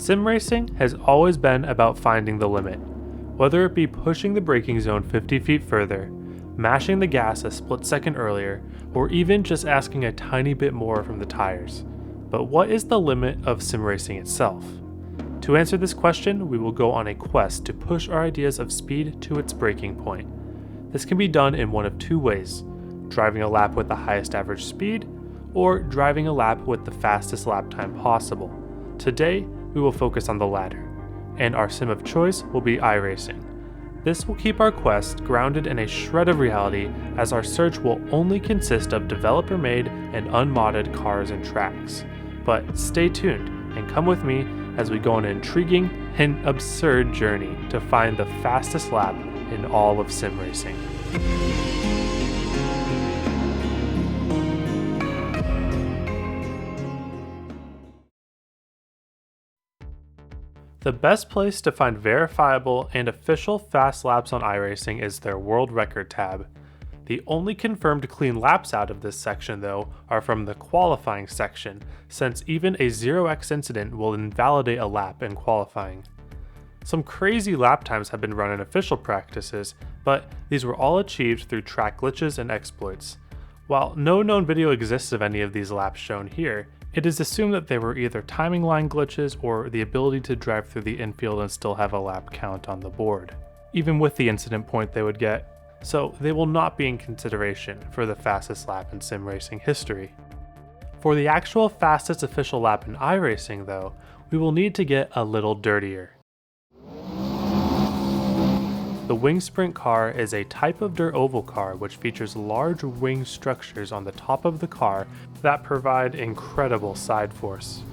Sim racing has always been about finding the limit, whether it be pushing the braking zone 50 feet further, mashing the gas a split second earlier, or even just asking a tiny bit more from the tires. But what is the limit of sim racing itself? To answer this question, we will go on a quest to push our ideas of speed to its breaking point. This can be done in one of two ways: driving a lap with the highest average speed, or driving a lap with the fastest lap time possible. Today, we will focus on the latter, and our sim of choice will be iRacing. This will keep our quest grounded in a shred of reality, as our search will only consist of developer-made and unmodded cars and tracks. But stay tuned and come with me as we go on an intriguing and absurd journey to find the fastest lap in all of sim racing. The best place to find verifiable and official fast laps on iRacing is their World Record tab. The only confirmed clean laps out of this section, though, are from the qualifying section, since even a 0x incident will invalidate a lap in qualifying. Some crazy lap times have been run in official practices, but these were all achieved through track glitches and exploits. While no known video exists of any of these laps shown here, it is assumed that they were either timing line glitches or the ability to drive through the infield and still have a lap count on the board, even with the incident point they would get. So they will not be in consideration for the fastest lap in sim racing history. For the actual fastest official lap in iRacing, though, we will need to get a little dirtier. The wing sprint car is a type of dirt oval car which features large wing structures on the top of the car that provide incredible side force.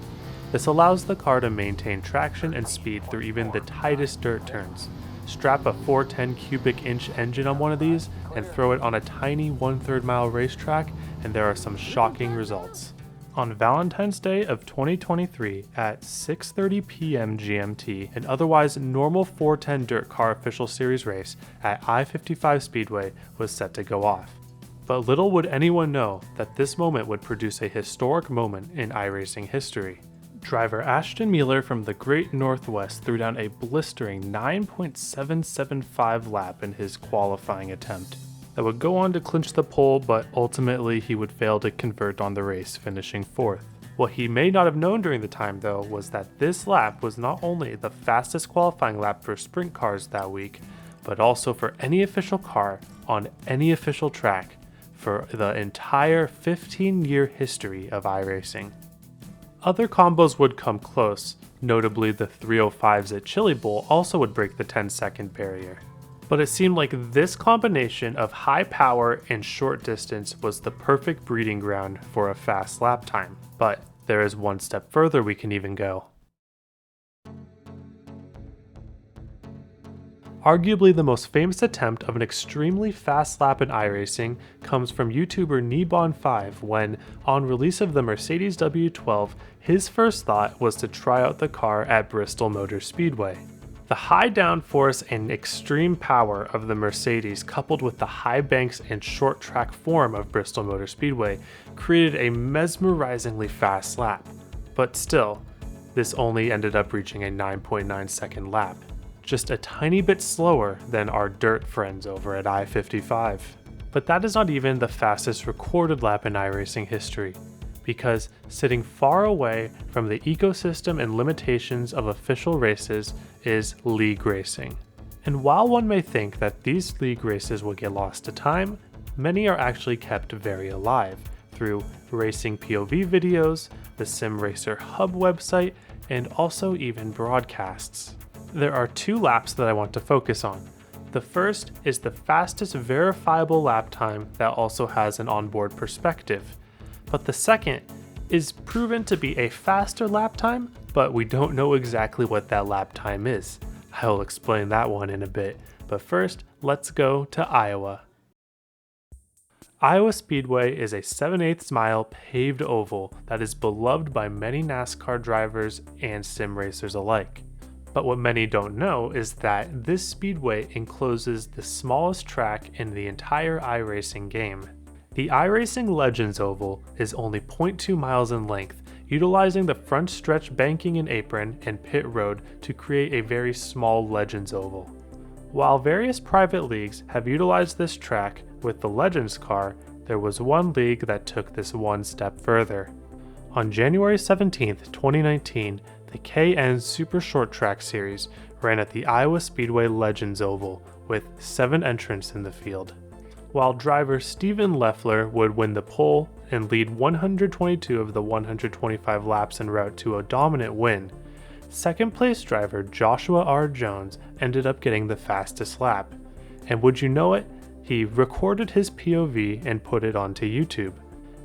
This allows the car to maintain traction and speed through even the tightest dirt turns. Strap a 410 cubic inch engine on one of these and throw it on a tiny 1/3 mile racetrack, and there are some shocking results. On Valentine's Day of 2023 at 6:30 p.m. GMT, an otherwise normal 410 dirt car official series race at I-55 Speedway was set to go off. But little would anyone know that this moment would produce a historic moment in iRacing history. Driver Ashton Mueller from the Great Northwest threw down a blistering 9.775 lap in his qualifying attempt that would go on to clinch the pole, but ultimately he would fail to convert on the race, finishing 4th. What he may not have known during the time, though, was that this lap was not only the fastest qualifying lap for sprint cars that week, but also for any official car on any official track for the entire 15-year history of iRacing. Other combos would come close, notably the 305s at Chili Bowl also would break the 10-second barrier. But it seemed like this combination of high power and short distance was the perfect breeding ground for a fast lap time. But there is one step further we can even go. Arguably the most famous attempt of an extremely fast lap in iRacing comes from YouTuber Kneebon5 when, on release of the Mercedes W12, his first thought was to try out the car at Bristol Motor Speedway. The high downforce and extreme power of the Mercedes, coupled with the high banks and short track form of Bristol Motor Speedway, created a mesmerizingly fast lap. But still, this only ended up reaching a 9.9 second lap, just a tiny bit slower than our dirt friends over at I-55. But that is not even the fastest recorded lap in iRacing history, because sitting far away from the ecosystem and limitations of official races is league racing. And while one may think that these league races will get lost to time, many are actually kept very alive through racing POV videos, the Sim Racer Hub website, and also even broadcasts. There are two laps that I want to focus on. The first is the fastest verifiable lap time that also has an onboard perspective. But the second is proven to be a faster lap time, but we don't know exactly what that lap time is. I will explain that one in a bit, but first, let's go to Iowa. Iowa Speedway is a 7/8 mile paved oval that is beloved by many NASCAR drivers and sim racers alike. But what many don't know is that this speedway encloses the smallest track in the entire iRacing game. The iRacing Legends Oval is only 0.2 miles in length, utilizing the front stretch banking and apron and pit road to create a very small Legends Oval. While various private leagues have utilized this track with the Legends car, there was one league that took this one step further. On January 17, 2019, the KN Super Short Track Series ran at the Iowa Speedway Legends Oval with 7 entrants in the field. While driver Steven Leffler would win the pole and lead 122 of the 125 laps en route to a dominant win, second place driver Joshua R. Jones ended up getting the fastest lap. And would you know it, he recorded his POV and put it onto YouTube.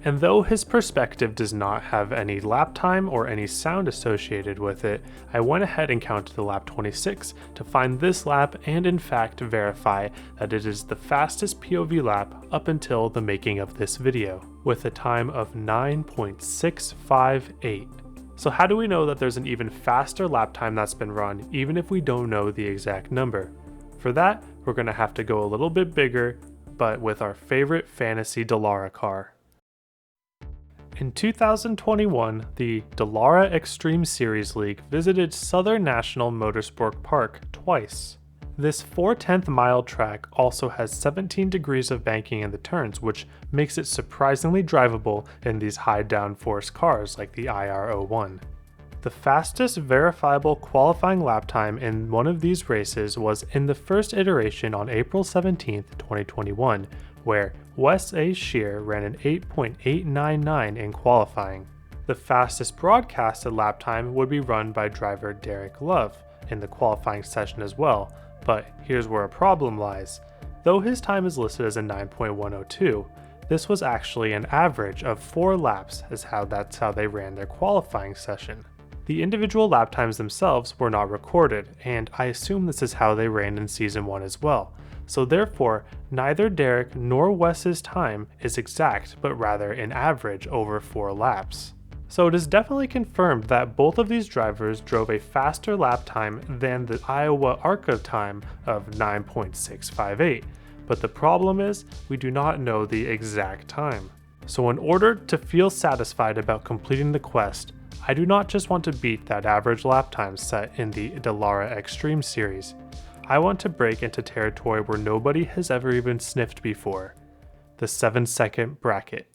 And though his perspective does not have any lap time or any sound associated with it, I went ahead and counted the lap 26 to find this lap and in fact verify that it is the fastest POV lap up until the making of this video, with a time of 9.658. So how do we know that there's an even faster lap time that's been run even if we don't know the exact number? For that, we're going to have to go a little bit bigger, but with our favorite fantasy Dallara car. In 2021, the Dallara Extreme Series League visited Southern National Motorsport Park twice. This 4/10 mile track also has 17 degrees of banking in the turns, which makes it surprisingly drivable in these high downforce cars like the IR01. The fastest verifiable qualifying lap time in one of these races was in the first iteration on April 17, 2021, where Wes A. Shear ran an 8.899 in qualifying. The fastest broadcasted lap time would be run by driver Derek Love in the qualifying session as well, but here's where a problem lies. Though his time is listed as a 9.102, this was actually an average of 4 laps as that's how they ran their qualifying session. The individual lap times themselves were not recorded, and I assume this is how they ran in Season 1 as well. So therefore, neither Derek nor Wes's time is exact, but rather an average over 4 laps. So it is definitely confirmed that both of these drivers drove a faster lap time than the Iowa ARCA time of 9.658, but the problem is we do not know the exact time. So in order to feel satisfied about completing the quest, I do not just want to beat that average lap time set in the Dallara Extreme Series. I want to break into territory where nobody has ever even sniffed before, the 7-second bracket.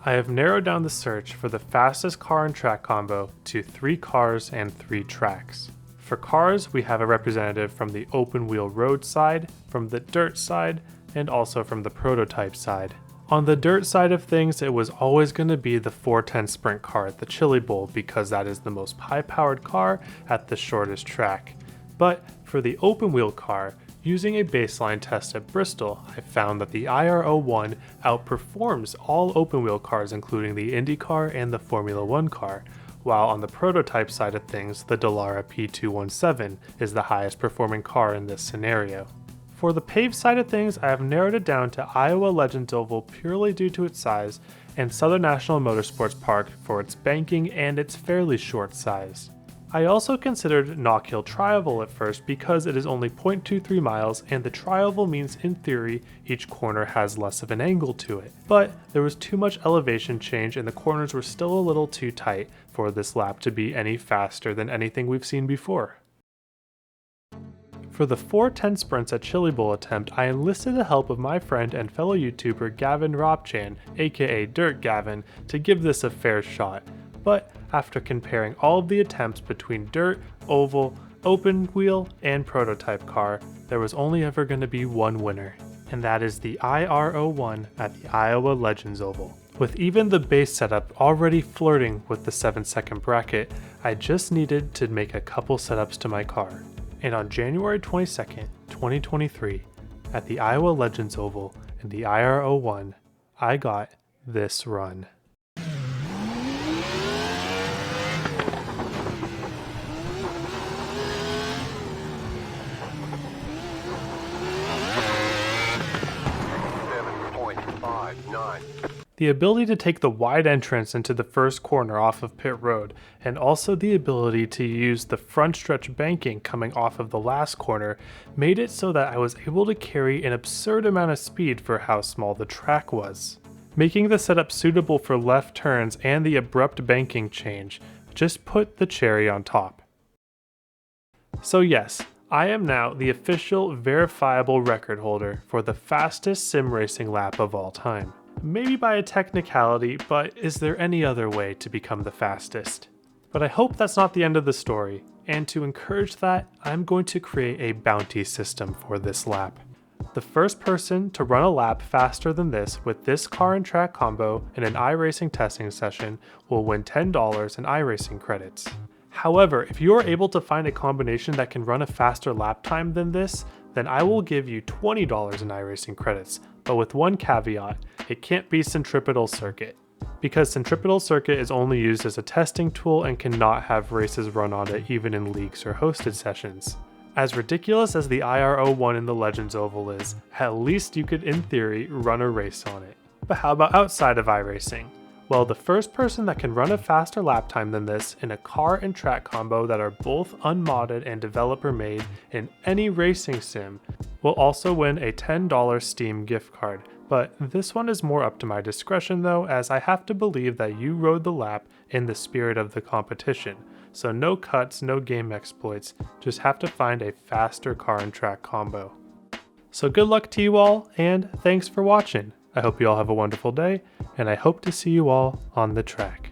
I have narrowed down the search for the fastest car and track combo to 3 cars and 3 tracks. For cars, we have a representative from the open wheel road side, from the dirt side, and also from the prototype side. On the dirt side of things, it was always going to be the 410 sprint car at the Chili Bowl because that is the most high-powered car at the shortest track. But for the open wheel car, using a baseline test at Bristol, I found that the IR01 outperforms all open wheel cars including the Indy car and the Formula 1 car, while on the prototype side of things, the Dallara P217 is the highest performing car in this scenario. For the paved side of things, I have narrowed it down to Iowa Legends Oval purely due to its size, and Southern National Motorsports Park for its banking and its fairly short size. I also considered Knock Hill Trioval at first because it is only 0.23 miles and the trioval means in theory each corner has less of an angle to it, but there was too much elevation change and the corners were still a little too tight for this lap to be any faster than anything we've seen before. For the 410 sprints at Chili Bowl attempt, I enlisted the help of my friend and fellow YouTuber Gavin Ropchan, aka Dirt Gavin, to give this a fair shot. But after comparing all of the attempts between dirt, oval, open wheel, and prototype car, there was only ever going to be one winner, and that is the IR01 at the Iowa Legends Oval. With even the base setup already flirting with the 7-second bracket, I just needed to make a couple setups to my car. And on January 22nd, 2023, at the Iowa Legends Oval in the IR01, I got this run. The ability to take the wide entrance into the first corner off of pit road, and also the ability to use the front stretch banking coming off of the last corner, made it so that I was able to carry an absurd amount of speed for how small the track was. Making the setup suitable for left turns and the abrupt banking change just put the cherry on top. So yes, I am now the official verifiable record holder for the fastest sim racing lap of all time. Maybe by a technicality, but is there any other way to become the fastest? But I hope that's not the end of the story, and to encourage that, I'm going to create a bounty system for this lap. The first person to run a lap faster than this with this car and track combo in an iRacing testing session will win $10 in iRacing credits. However, if you are able to find a combination that can run a faster lap time than this, then I will give you $20 in iRacing credits, but with one caveat: it can't be Centripetal Circuit, because Centripetal Circuit is only used as a testing tool and cannot have races run on it even in leagues or hosted sessions. As ridiculous as the IR01 in the Legends Oval is, at least you could in theory run a race on it. But how about outside of iRacing? Well, the first person that can run a faster lap time than this in a car and track combo that are both unmodded and developer made in any racing sim will also win a $10 Steam gift card. But this one is more up to my discretion though, as I have to believe that you rode the lap in the spirit of the competition. So no cuts, no game exploits, just have to find a faster car and track combo. So good luck to you all, and thanks for watching. I hope you all have a wonderful day, and I hope to see you all on the track.